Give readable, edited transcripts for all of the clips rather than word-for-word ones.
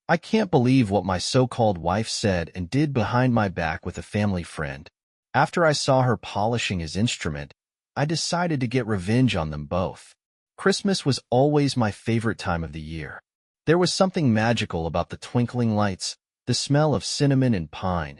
I can't believe what my so-called wife said and did behind my back with a family friend. After I saw her polishing his instrument, I decided to get revenge on them both. Christmas was always my favorite time of the year. There was something magical about the twinkling lights, the smell of cinnamon and pine,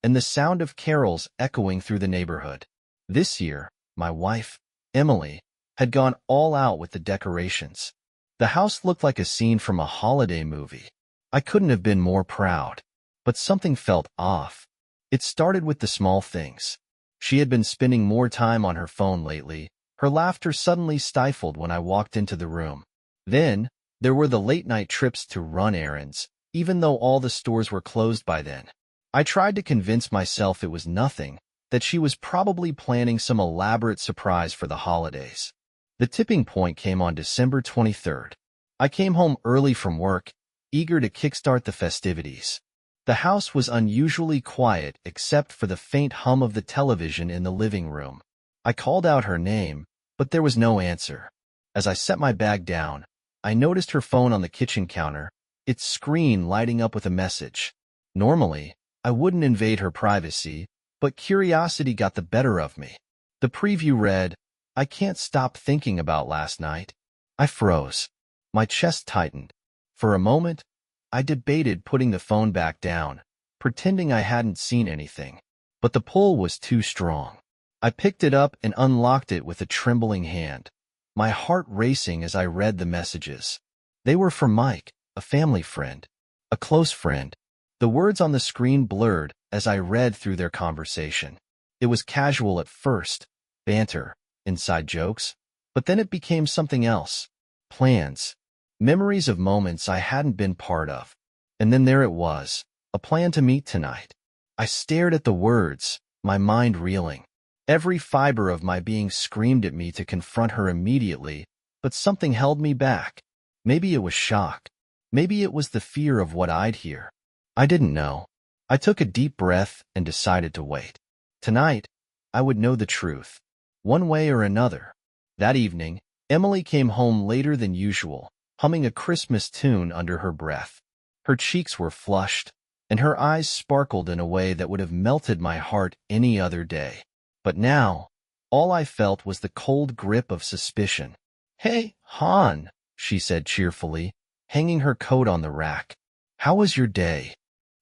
and the sound of carols echoing through the neighborhood. This year, my wife, Emily, had gone all out with the decorations. The house looked like a scene from a holiday movie. I couldn't have been more proud. But something felt off. It started with the small things. She had been spending more time on her phone lately. Her laughter suddenly stifled when I walked into the room. Then, there were the late-night trips to run errands, even though all the stores were closed by then. I tried to convince myself it was nothing, that she was probably planning some elaborate surprise for the holidays. The tipping point came on December 23rd. I came home early from work, eager to kickstart the festivities. The house was unusually quiet except for the faint hum of the television in the living room. I called out her name, but there was no answer. As I set my bag down, I noticed her phone on the kitchen counter, its screen lighting up with a message. Normally, I wouldn't invade her privacy, but curiosity got the better of me. The preview read, "I can't stop thinking about last night." I froze. My chest tightened. For a moment, I debated putting the phone back down, pretending I hadn't seen anything. But the pull was too strong. I picked it up and unlocked it with a trembling hand, my heart racing as I read the messages. They were from Mike, a family friend, a close friend. The words on the screen blurred as I read through their conversation. It was casual at first, banter, inside jokes, but then it became something else. Plans. Memories of moments I hadn't been part of. And then there it was, a plan to meet tonight. I stared at the words, my mind reeling. Every fiber of my being screamed at me to confront her immediately, but something held me back. Maybe it was shock. Maybe it was the fear of what I'd hear. I didn't know. I took a deep breath and decided to wait. Tonight, I would know the truth, one way or another. That evening, Emily came home later than usual, humming a Christmas tune under her breath. Her cheeks were flushed, and her eyes sparkled in a way that would have melted my heart any other day. But now, all I felt was the cold grip of suspicion. "Hey, Han," she said cheerfully, hanging her coat on the rack. "How was your day?"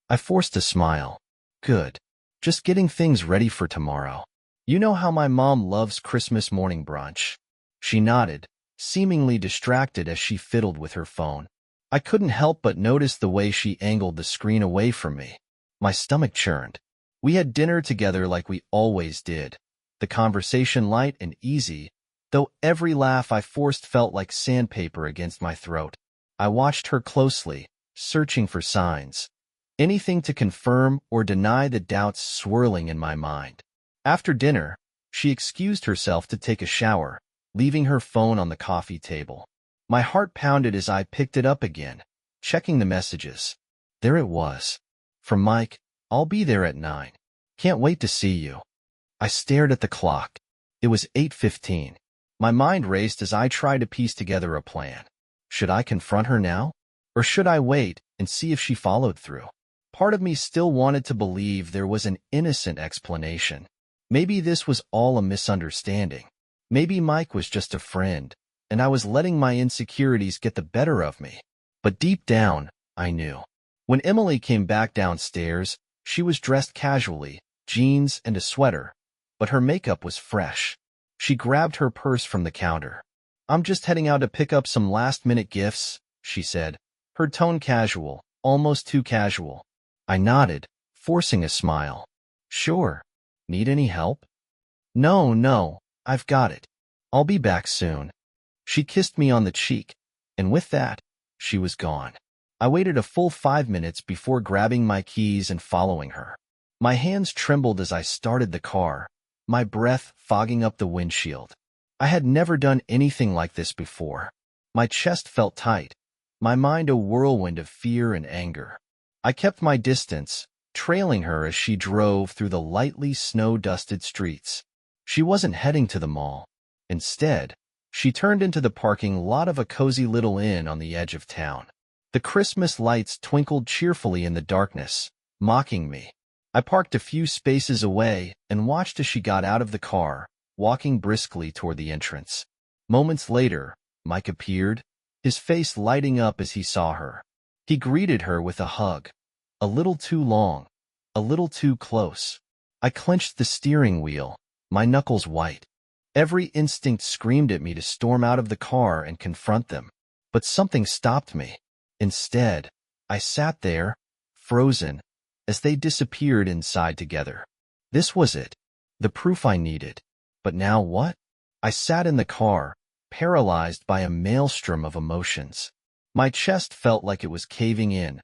I forced a smile. "Good. Just getting things ready for tomorrow. You know how my mom loves Christmas morning brunch." She nodded, seemingly distracted as she fiddled with her phone. I couldn't help but notice the way she angled the screen away from me. My stomach churned. We had dinner together like we always did. The conversation light and easy, though every laugh I forced felt like sandpaper against my throat. I watched her closely, searching for signs. Anything to confirm or deny the doubts swirling in my mind. After dinner, she excused herself to take a shower, leaving her phone on the coffee table. My heart pounded as I picked it up again, checking the messages. There it was. From Mike, "I'll be there at 9. Can't wait to see you." I stared at the clock. It was 8:15. My mind raced as I tried to piece together a plan. Should I confront her now? Or should I wait and see if she followed through? Part of me still wanted to believe there was an innocent explanation. Maybe this was all a misunderstanding. Maybe Mike was just a friend, and I was letting my insecurities get the better of me. But deep down, I knew. When Emily came back downstairs, she was dressed casually, jeans and a sweater, but her makeup was fresh. She grabbed her purse from the counter. "I'm just heading out to pick up some last-minute gifts," she said, her tone casual, almost too casual. I nodded, forcing a smile. "Sure. Need any help?" No, I've got it. I'll be back soon." She kissed me on the cheek, and with that, she was gone. I waited a full 5 minutes before grabbing my keys and following her. My hands trembled as I started the car, my breath fogging up the windshield. I had never done anything like this before. My chest felt tight, my mind a whirlwind of fear and anger. I kept my distance, trailing her as she drove through the lightly snow-dusted streets. She wasn't heading to the mall. Instead, she turned into the parking lot of a cozy little inn on the edge of town. The Christmas lights twinkled cheerfully in the darkness, mocking me. I parked a few spaces away and watched as she got out of the car, walking briskly toward the entrance. Moments later, Mike appeared, his face lighting up as he saw her. He greeted her with a hug. A little too long, a little too close. I clenched the steering wheel, my knuckles white. Every instinct screamed at me to storm out of the car and confront them. But something stopped me. Instead, I sat there, frozen, as they disappeared inside together. This was it, the proof I needed. But now what? I sat in the car, paralyzed by a maelstrom of emotions. My chest felt like it was caving in,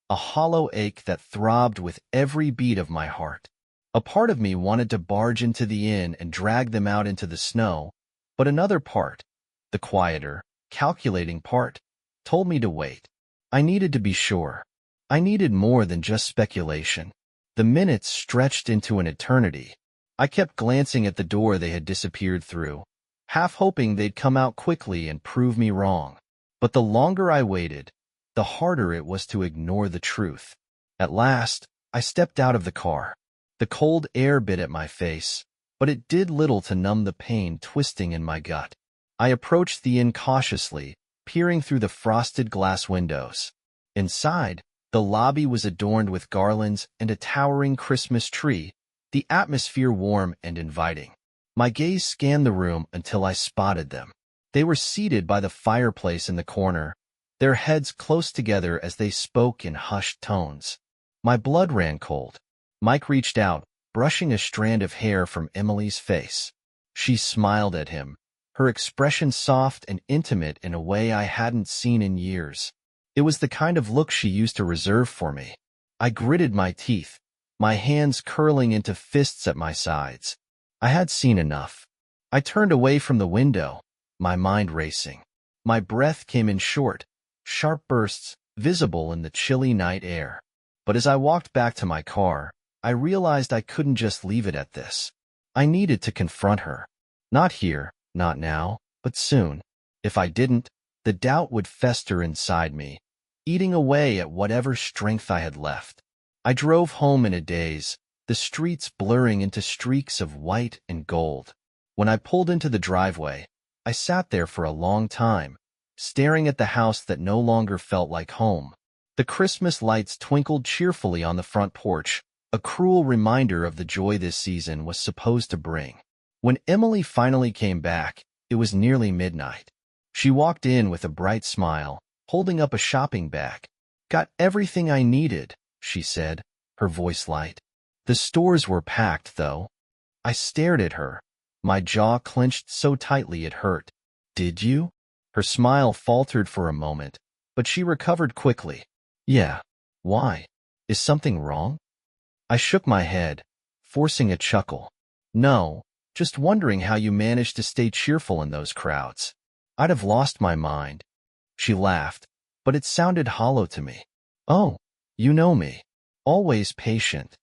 a hollow ache that throbbed with every beat of my heart. A part of me wanted to barge into the inn and drag them out into the snow, but another part, the quieter, calculating part, told me to wait. I needed to be sure. I needed more than just speculation. The minutes stretched into an eternity. I kept glancing at the door they had disappeared through, half hoping they'd come out quickly and prove me wrong. But the longer I waited, the harder it was to ignore the truth. At last, I stepped out of the car. The cold air bit at my face, but it did little to numb the pain twisting in my gut. I approached the inn cautiously, peering through the frosted glass windows. Inside, the lobby was adorned with garlands and a towering Christmas tree, the atmosphere warm and inviting. My gaze scanned the room until I spotted them. They were seated by the fireplace in the corner, their heads close together as they spoke in hushed tones. My blood ran cold. Mike reached out, brushing a strand of hair from Emily's face. She smiled at him, her expression soft and intimate in a way I hadn't seen in years. It was the kind of look she used to reserve for me. I gritted my teeth, my hands curling into fists at my sides. I had seen enough. I turned away from the window, my mind racing. My breath came in short, sharp bursts, visible in the chilly night air. But as I walked back to my car, I realized I couldn't just leave it at this. I needed to confront her. Not here, not now, but soon. If I didn't, the doubt would fester inside me, eating away at whatever strength I had left. I drove home in a daze, the streets blurring into streaks of white and gold. When I pulled into the driveway, I sat there for a long time, staring at the house that no longer felt like home. The Christmas lights twinkled cheerfully on the front porch, a cruel reminder of the joy this season was supposed to bring. When Emily finally came back, it was nearly midnight. She walked in with a bright smile, holding up a shopping bag. "Got everything I needed," she said, her voice light. The stores were packed, though. I stared at her, my jaw clenched so tightly it hurt. "Did you?" Her smile faltered for a moment, but she recovered quickly. "Yeah. Why? Is something wrong?" I shook my head, forcing a chuckle. "No, just wondering how you managed to stay cheerful in those crowds. I'd have lost my mind." She laughed, but it sounded hollow to me. "Oh, you know me. Always patient."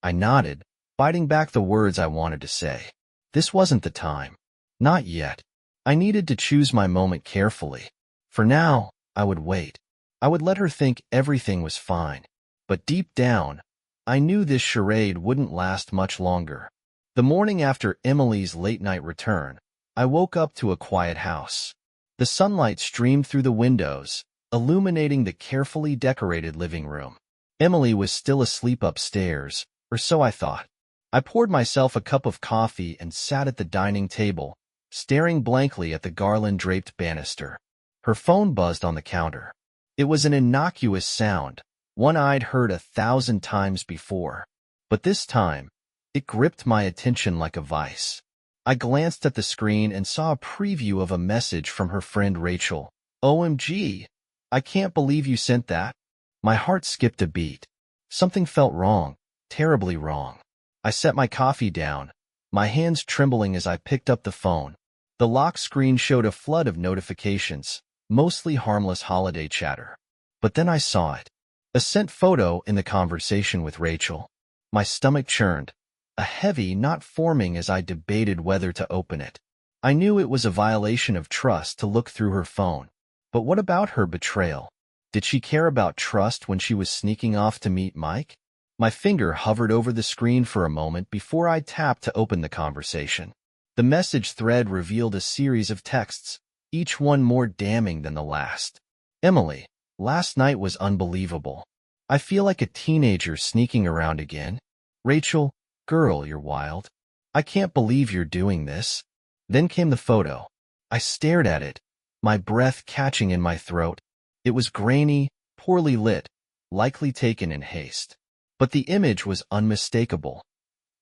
I nodded, biting back the words I wanted to say. This wasn't the time. Not yet. I needed to choose my moment carefully. For now, I would wait. I would let her think everything was fine. But deep down, I knew this charade wouldn't last much longer. The morning after Emily's late-night return, I woke up to a quiet house. The sunlight streamed through the windows, illuminating the carefully decorated living room. Emily was still asleep upstairs, or so I thought. I poured myself a cup of coffee and sat at the dining table, staring blankly at the garland-draped banister. Her phone buzzed on the counter. It was an innocuous sound, one I'd heard 1,000 times before. But this time, it gripped my attention like a vice. I glanced at the screen and saw a preview of a message from her friend Rachel. "OMG, I can't believe you sent that." My heart skipped a beat. Something felt wrong, terribly wrong. I set my coffee down, my hands trembling as I picked up the phone. The lock screen showed a flood of notifications, mostly harmless holiday chatter. But then I saw it. A sent photo in the conversation with Rachel. My stomach churned, a heavy knot forming as I debated whether to open it. I knew it was a violation of trust to look through her phone. But what about her betrayal? Did she care about trust when she was sneaking off to meet Mike? My finger hovered over the screen for a moment before I tapped to open the conversation. The message thread revealed a series of texts, each one more damning than the last. Emily, last night was unbelievable. I feel like a teenager sneaking around again. Rachel, girl, you're wild. I can't believe you're doing this. Then came the photo. I stared at it, my breath catching in my throat. It was grainy, poorly lit, likely taken in haste. But the image was unmistakable.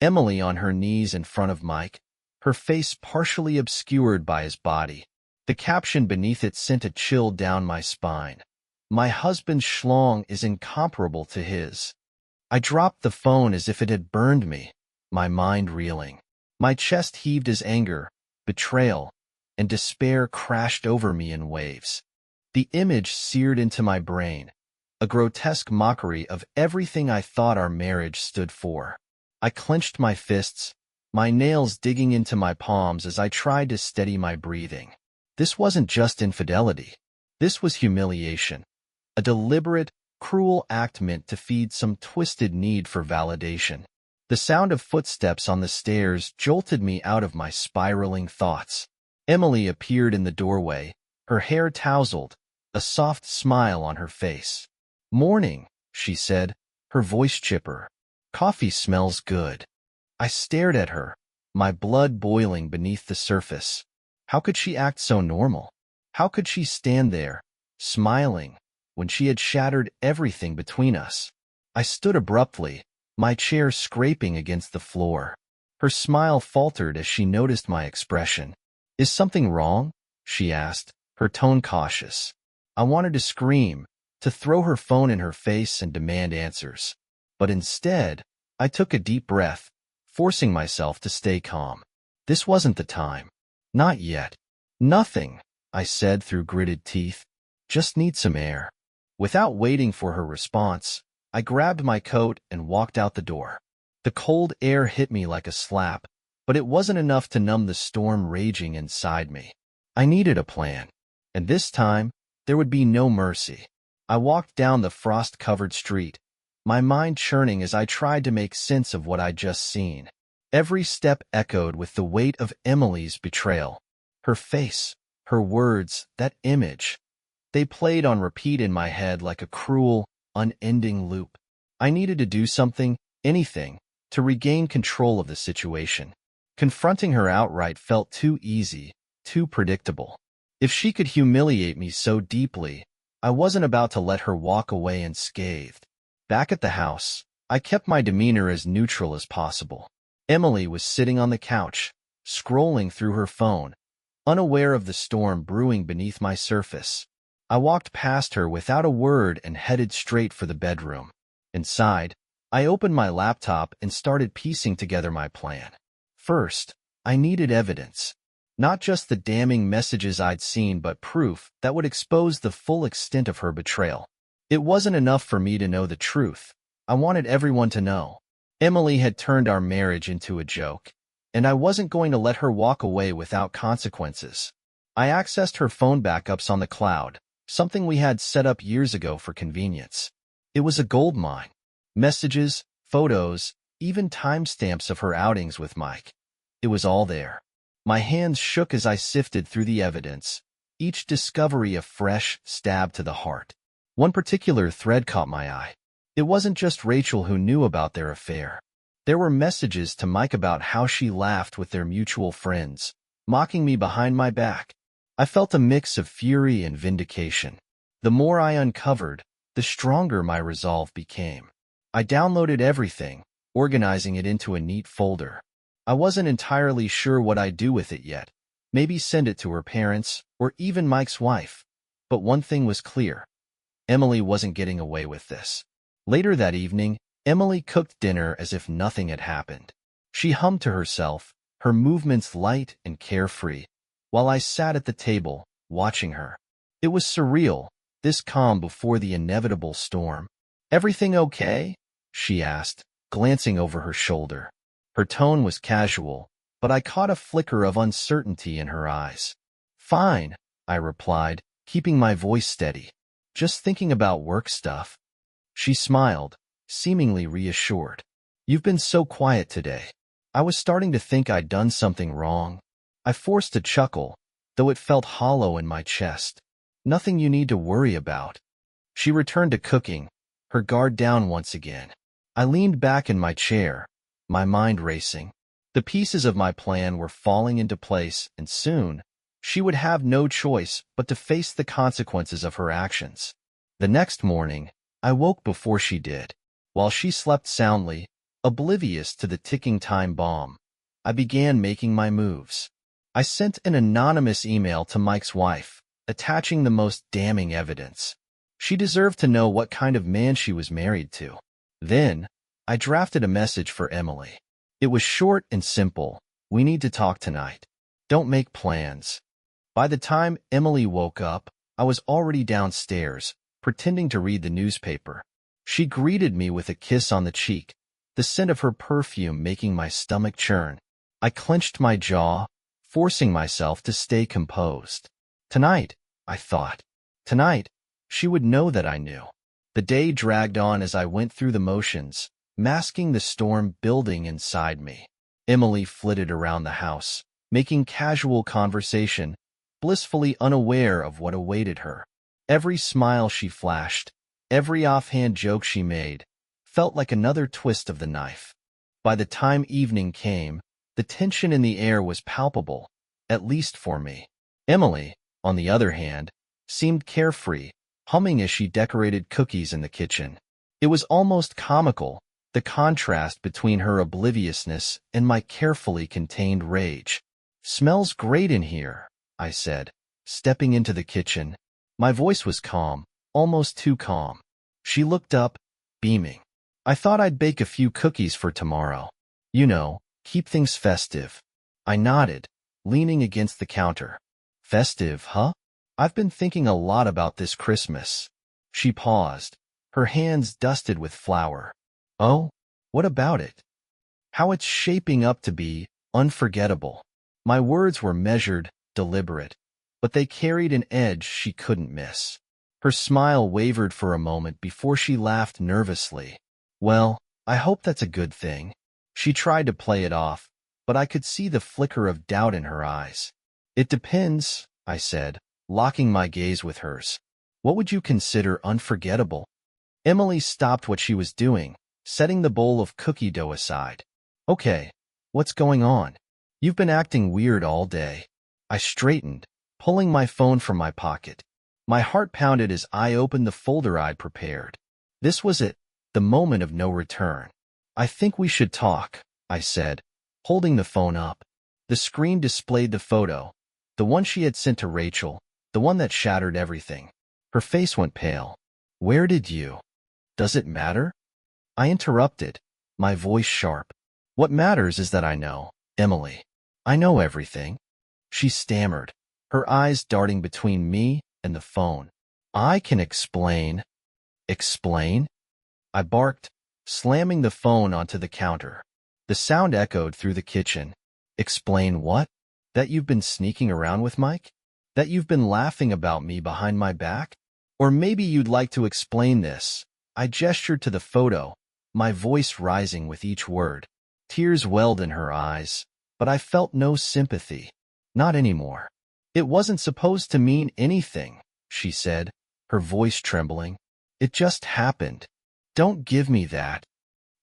Emily on her knees in front of Mike, her face partially obscured by his body. The caption beneath it sent a chill down my spine. My husband's schlong is incomparable to his. I dropped the phone as if it had burned me, my mind reeling. My chest heaved as anger, betrayal, and despair crashed over me in waves. The image seared into my brain, a grotesque mockery of everything I thought our marriage stood for. I clenched my fists, my nails digging into my palms as I tried to steady my breathing. This wasn't just infidelity. This was humiliation, a deliberate, cruel act meant to feed some twisted need for validation. The sound of footsteps on the stairs jolted me out of my spiraling thoughts. Emily appeared in the doorway, her hair tousled, a soft smile on her face. "Morning," she said, her voice chipper. "Coffee smells good." I stared at her, my blood boiling beneath the surface. How could she act so normal? How could she stand there, smiling, when she had shattered everything between us? I stood abruptly, my chair scraping against the floor. Her smile faltered as she noticed my expression. "Is something wrong?" she asked, her tone cautious. I wanted to scream, to throw her phone in her face and demand answers. But instead, I took a deep breath, forcing myself to stay calm. This wasn't the time. Not yet. "Nothing," I said through gritted teeth. "Just need some air." Without waiting for her response, I grabbed my coat and walked out the door. The cold air hit me like a slap, but it wasn't enough to numb the storm raging inside me. I needed a plan, and this time, there would be no mercy. I walked down the frost-covered street, my mind churning as I tried to make sense of what I'd just seen. Every step echoed with the weight of Emily's betrayal. Her face, her words, that image. They played on repeat in my head like a cruel, unending loop. I needed to do something, anything, to regain control of the situation. Confronting her outright felt too easy, too predictable. If she could humiliate me so deeply, I wasn't about to let her walk away unscathed. Back at the house, I kept my demeanor as neutral as possible. Emily was sitting on the couch, scrolling through her phone, unaware of the storm brewing beneath my surface. I walked past her without a word and headed straight for the bedroom. Inside, I opened my laptop and started piecing together my plan. First, I needed evidence. Not just the damning messages I'd seen, but proof that would expose the full extent of her betrayal. It wasn't enough for me to know the truth. I wanted everyone to know. Emily had turned our marriage into a joke, and I wasn't going to let her walk away without consequences. I accessed her phone backups on the cloud, something we had set up years ago for convenience. It was a goldmine. Messages, photos, even timestamps of her outings with Mike. It was all there. My hands shook as I sifted through the evidence, each discovery a fresh stab to the heart. One particular thread caught my eye. It wasn't just Rachel who knew about their affair. There were messages to Mike about how she laughed with their mutual friends, mocking me behind my back. I felt a mix of fury and vindication. The more I uncovered, the stronger my resolve became. I downloaded everything, organizing it into a neat folder. I wasn't entirely sure what I'd do with it yet. Maybe send it to her parents, or even Mike's wife. But one thing was clear. Emily wasn't getting away with this. Later that evening, Emily cooked dinner as if nothing had happened. She hummed to herself, her movements light and carefree, while I sat at the table, watching her. It was surreal, this calm before the inevitable storm. "Everything okay?" she asked, glancing over her shoulder. Her tone was casual, but I caught a flicker of uncertainty in her eyes. "Fine," I replied, keeping my voice steady. Just thinking about work stuff. She smiled, seemingly reassured. You've been so quiet today. I was starting to think I'd done something wrong. I forced a chuckle, though it felt hollow in my chest. Nothing you need to worry about. She returned to cooking, her guard down once again. I leaned back in my chair, my mind racing. The pieces of my plan were falling into place, and soon, she would have no choice but to face the consequences of her actions. The next morning, I woke before she did. While she slept soundly, oblivious to the ticking time bomb, I began making my moves. I sent an anonymous email to Mike's wife, attaching the most damning evidence. She deserved to know what kind of man she was married to. Then, I drafted a message for Emily. It was short and simple. We need to talk tonight. Don't make plans. By the time Emily woke up, I was already downstairs, pretending to read the newspaper. She greeted me with a kiss on the cheek, the scent of her perfume making my stomach churn. I clenched my jaw, forcing myself to stay composed. Tonight, I thought. Tonight, she would know that I knew. The day dragged on as I went through the motions, masking the storm building inside me. Emily flitted around the house, making casual conversation, blissfully unaware of what awaited her. Every smile she flashed, every offhand joke she made, felt like another twist of the knife. By the time evening came, the tension in the air was palpable, at least for me. Emily, on the other hand, seemed carefree, humming as she decorated cookies in the kitchen. It was almost comical, the contrast between her obliviousness and my carefully contained rage. "Smells great in here," I said, stepping into the kitchen. My voice was calm, almost too calm. She looked up, beaming. "I thought I'd bake a few cookies for tomorrow. You know, keep things festive." I nodded, leaning against the counter. "Festive, huh? I've been thinking a lot about this Christmas." She paused, her hands dusted with flour. "Oh, what about it?" "How it's shaping up to be unforgettable." My words were measured, deliberate, but they carried an edge she couldn't miss. Her smile wavered for a moment before she laughed nervously. "Well, I hope that's a good thing." She tried to play it off, but I could see the flicker of doubt in her eyes. "It depends," I said, locking my gaze with hers. "What would you consider unforgettable?" Emily stopped what she was doing, setting the bowl of cookie dough aside. "Okay, what's going on? You've been acting weird all day." I straightened, pulling my phone from my pocket. My heart pounded as I opened the folder I'd prepared. This was it, the moment of no return. "I think we should talk," I said, holding the phone up. The screen displayed the photo, the one she had sent to Rachel, the one that shattered everything. Her face went pale. "Where did you? Does it matter?" I interrupted, my voice sharp. "What matters is that I know, Emily. I know everything." She stammered, her eyes darting between me and the phone. "I can explain." "Explain?" I barked, slamming the phone onto the counter. The sound echoed through the kitchen. "Explain what? That you've been sneaking around with Mike? That you've been laughing about me behind my back? Or maybe you'd like to explain this." I gestured to the photo, my voice rising with each word. Tears welled in her eyes, but I felt no sympathy. "Not anymore." "It wasn't supposed to mean anything," she said, her voice trembling. "It just happened. Don't give me that."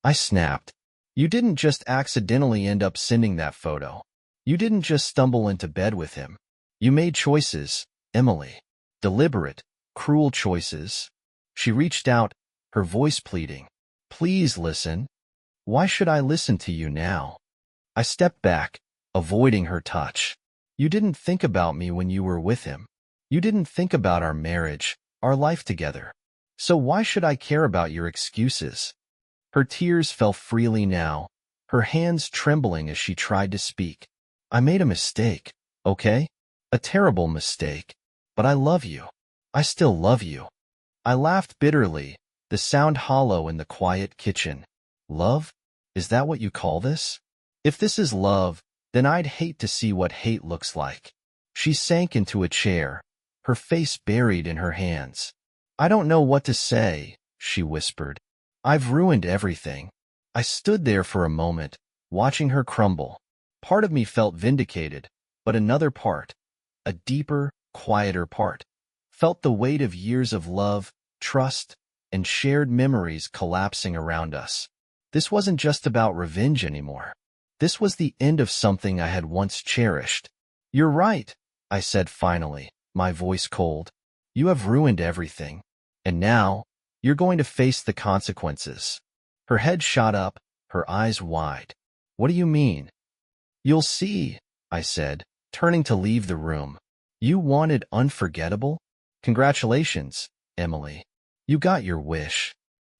I snapped. "You didn't just accidentally end up sending that photo. You didn't just stumble into bed with him. You made choices, Emily. Deliberate, cruel choices." She reached out, her voice pleading. "Please listen." "Why should I listen to you now?" I stepped back, avoiding her touch. "You didn't think about me when you were with him. You didn't think about our marriage, our life together. So why should I care about your excuses?" Her tears fell freely now, her hands trembling as she tried to speak. "I made a mistake, okay? A terrible mistake. But I love you. I still love you." I laughed bitterly, the sound hollow in the quiet kitchen. "Love? Is that what you call this? If this is love, then I'd hate to see what hate looks like." She sank into a chair, her face buried in her hands. I don't know what to say, she whispered. I've ruined everything. I stood there for a moment, watching her crumble. Part of me felt vindicated, but another part, a deeper, quieter part, felt the weight of years of love, trust, and shared memories collapsing around us. This wasn't just about revenge anymore. This was the end of something I had once cherished. You're right, I said finally, my voice cold. You have ruined everything. And now, you're going to face the consequences. Her head shot up, her eyes wide. What do you mean? You'll see, I said, turning to leave the room. You wanted unforgettable? Congratulations, Emily. You got your wish.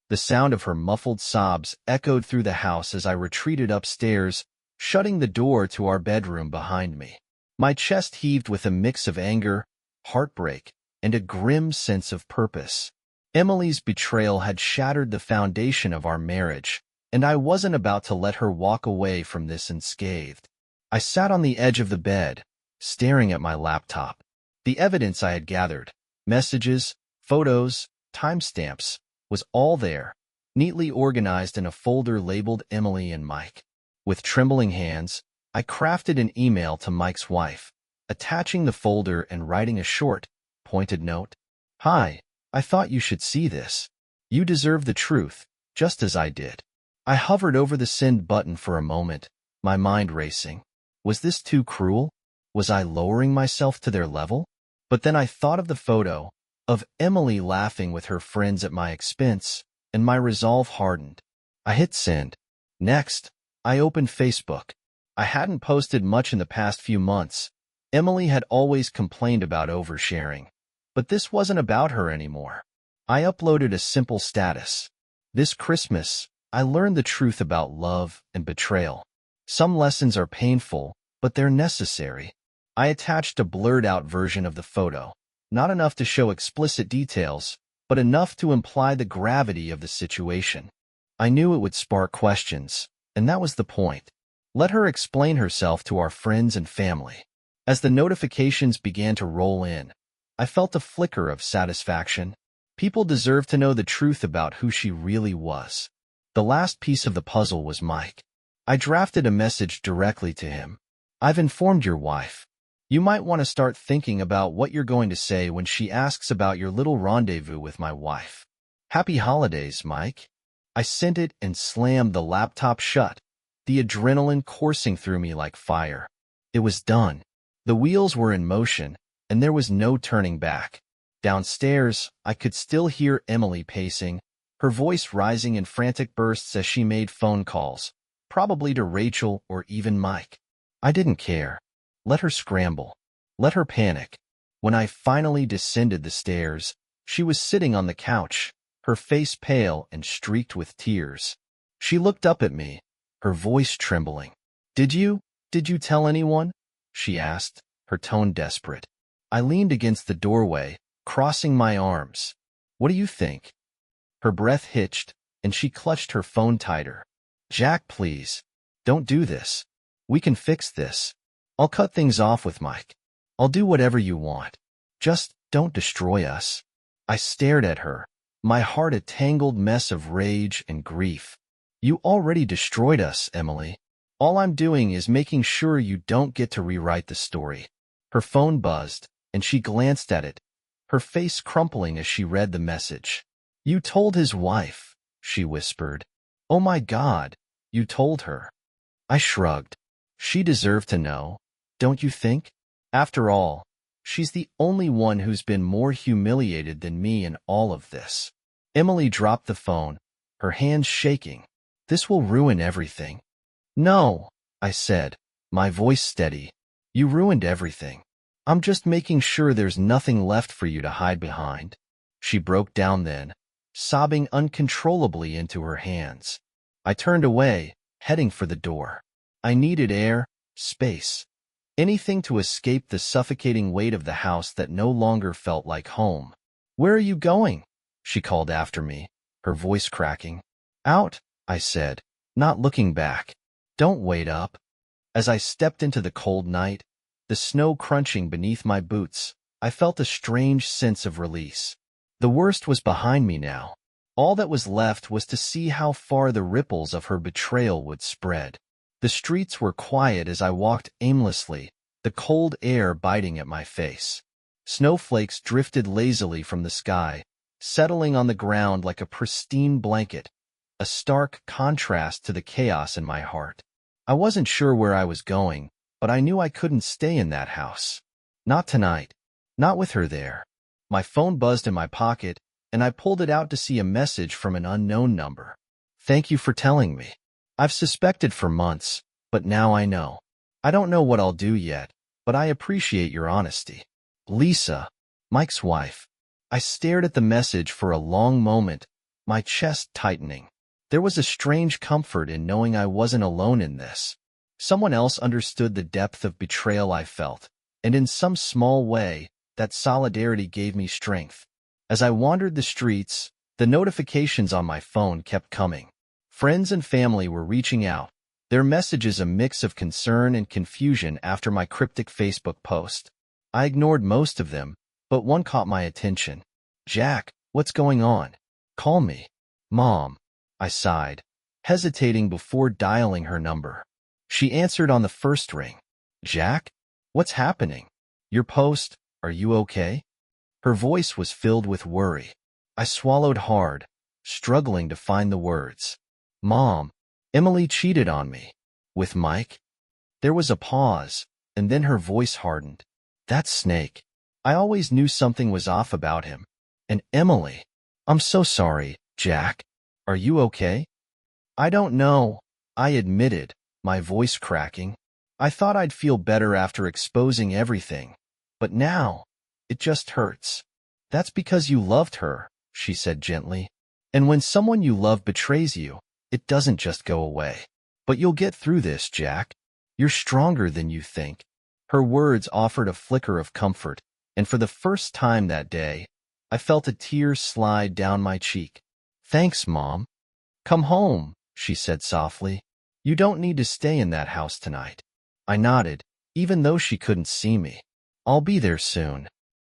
The sound of her muffled sobs echoed through the house as I retreated upstairs, shutting the door to our bedroom behind me. My chest heaved with a mix of anger, heartbreak, and a grim sense of purpose. Emily's betrayal had shattered the foundation of our marriage, and I wasn't about to let her walk away from this unscathed. I sat on the edge of the bed, staring at my laptop. The evidence I had gathered, messages, photos, timestamps, was all there, neatly organized in a folder labeled Emily and Mike. With trembling hands, I crafted an email to Mike's wife, attaching the folder and writing a short, pointed note. Hi, I thought you should see this. You deserve the truth, just as I did. I hovered over the send button for a moment, my mind racing. Was this too cruel? Was I lowering myself to their level? But then I thought of the photo, of Emily laughing with her friends at my expense, and my resolve hardened. I hit send. Next, I opened Facebook. I hadn't posted much in the past few months. Emily had always complained about oversharing. But this wasn't about her anymore. I uploaded a simple status. This Christmas, I learned the truth about love and betrayal. Some lessons are painful, but they're necessary. I attached a blurred-out version of the photo, not enough to show explicit details, but enough to imply the gravity of the situation. I knew it would spark questions, and that was the point. Let her explain herself to our friends and family. As the notifications began to roll in, I felt a flicker of satisfaction. People deserved to know the truth about who she really was. The last piece of the puzzle was Mike. I drafted a message directly to him. I've informed your wife. You might want to start thinking about what you're going to say when she asks about your little rendezvous with my wife. Happy holidays, Mike. I sent it and slammed the laptop shut, the adrenaline coursing through me like fire. It was done. The wheels were in motion, and there was no turning back. Downstairs, I could still hear Emily pacing, her voice rising in frantic bursts as she made phone calls, probably to Rachel or even Mike. I didn't care. Let her scramble. Let her panic. When I finally descended the stairs, she was sitting on the couch, her face pale and streaked with tears. She looked up at me, her voice trembling. Did you tell anyone? She asked, her tone desperate. I leaned against the doorway, crossing my arms. What do you think? Her breath hitched, and she clutched her phone tighter. Jack, please. Don't do this. We can fix this. I'll cut things off with Mike. I'll do whatever you want. Just don't destroy us. I stared at her, my heart a tangled mess of rage and grief. You already destroyed us, Emily. All I'm doing is making sure you don't get to rewrite the story. Her phone buzzed, and she glanced at it, her face crumpling as she read the message. You told his wife, she whispered. Oh my God, you told her. I shrugged. She deserved to know, don't you think? After all, she's the only one who's been more humiliated than me in all of this. Emily dropped the phone, her hands shaking. This will ruin everything. No, I said, my voice steady. You ruined everything. I'm just making sure there's nothing left for you to hide behind. She broke down then, sobbing uncontrollably into her hands. I turned away, heading for the door. I needed air, space, anything to escape the suffocating weight of the house that no longer felt like home. Where are you going? She called after me, her voice cracking. Out, I said, not looking back. Don't wait up. As I stepped into the cold night, the snow crunching beneath my boots, I felt a strange sense of release. The worst was behind me now. All that was left was to see how far the ripples of her betrayal would spread. The streets were quiet as I walked aimlessly, the cold air biting at my face. Snowflakes drifted lazily from the sky, settling on the ground like a pristine blanket, a stark contrast to the chaos in my heart. I wasn't sure where I was going, but I knew I couldn't stay in that house. Not tonight. Not with her there. My phone buzzed in my pocket, and I pulled it out to see a message from an unknown number. Thank you for telling me. I've suspected for months, but now I know. I don't know what I'll do yet, but I appreciate your honesty. Lisa, Mike's wife. I stared at the message for a long moment, my chest tightening. There was a strange comfort in knowing I wasn't alone in this. Someone else understood the depth of betrayal I felt, and in some small way, that solidarity gave me strength. As I wandered the streets, the notifications on my phone kept coming. Friends and family were reaching out, their messages a mix of concern and confusion after my cryptic Facebook post. I ignored most of them, but one caught my attention. Jack, what's going on? Call me. Mom. I sighed, hesitating before dialing her number. She answered on the first ring. Jack? What's happening? Your post, are you okay? Her voice was filled with worry. I swallowed hard, struggling to find the words. Mom, Emily cheated on me. With Mike? There was a pause, and then her voice hardened. That snake. I always knew something was off about him. And Emily. I'm so sorry, Jack. Are you okay? I don't know, I admitted, my voice cracking. I thought I'd feel better after exposing everything. But now, it just hurts. That's because you loved her, she said gently. And when someone you love betrays you, it doesn't just go away. But you'll get through this, Jack. You're stronger than you think. Her words offered a flicker of comfort, and for the first time that day, I felt a tear slide down my cheek. Thanks, Mom. Come home, she said softly. You don't need to stay in that house tonight. I nodded, even though she couldn't see me. I'll be there soon.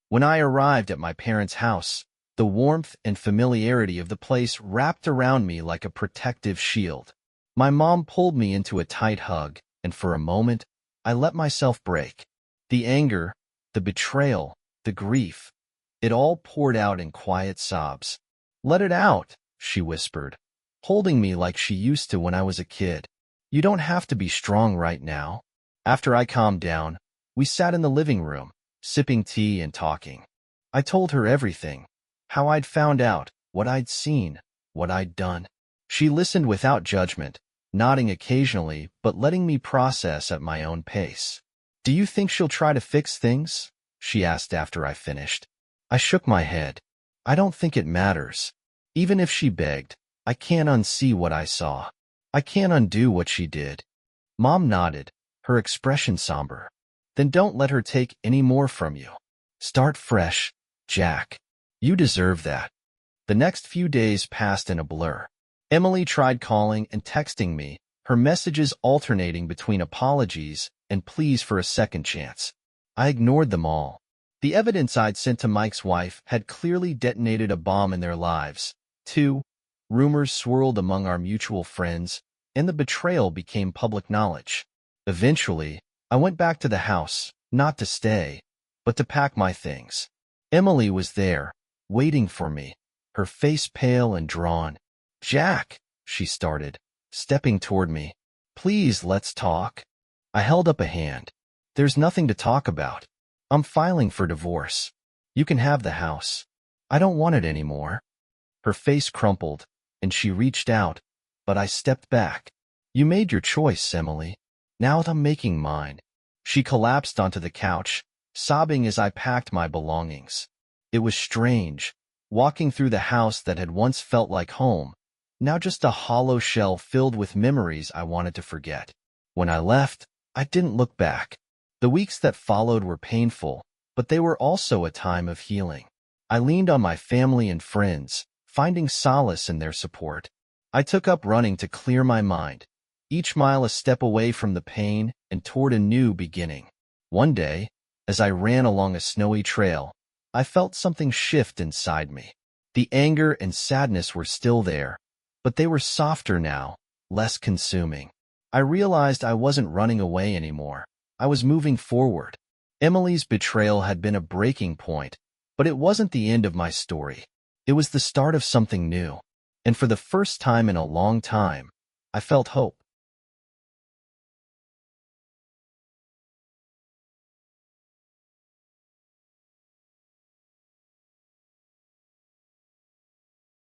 When I arrived at my parents' house, the warmth and familiarity of the place wrapped around me like a protective shield. My mom pulled me into a tight hug, and for a moment, I let myself break. The anger, the betrayal, the grief, it all poured out in quiet sobs. Let it out, she whispered, holding me like she used to when I was a kid. You don't have to be strong right now. After I calmed down, we sat in the living room, sipping tea and talking. I told her everything, how I'd found out, what I'd seen, what I'd done. She listened without judgment, nodding occasionally but letting me process at my own pace. Do you think she'll try to fix things? She asked after I finished. I shook my head. I don't think it matters. Even if she begged, I can't unsee what I saw. I can't undo what she did. Mom nodded, her expression somber. Then don't let her take any more from you. Start fresh, Jack. You deserve that. The next few days passed in a blur. Emily tried calling and texting me, her messages alternating between apologies and pleas for a second chance. I ignored them all. The evidence I'd sent to Mike's wife had clearly detonated a bomb in their lives. 2. Rumors swirled among our mutual friends, and the betrayal became public knowledge. Eventually, I went back to the house, not to stay, but to pack my things. Emily was there, waiting for me, her face pale and drawn. Jack, she started, stepping toward me. Please, let's talk. I held up a hand. There's nothing to talk about. I'm filing for divorce. You can have the house. I don't want it anymore. Her face crumpled, and she reached out, but I stepped back. You made your choice, Emily. Now I'm making mine. She collapsed onto the couch, sobbing as I packed my belongings. It was strange, walking through the house that had once felt like home, now just a hollow shell filled with memories I wanted to forget. When I left, I didn't look back. The weeks that followed were painful, but they were also a time of healing. I leaned on my family and friends, finding solace in their support. I took up running to clear my mind, each mile a step away from the pain and toward a new beginning. One day, as I ran along a snowy trail, I felt something shift inside me. The anger and sadness were still there, but they were softer now, less consuming. I realized I wasn't running away anymore. I was moving forward. Emily's betrayal had been a breaking point, but it wasn't the end of my story. It was the start of something new. And for the first time in a long time, I felt hope.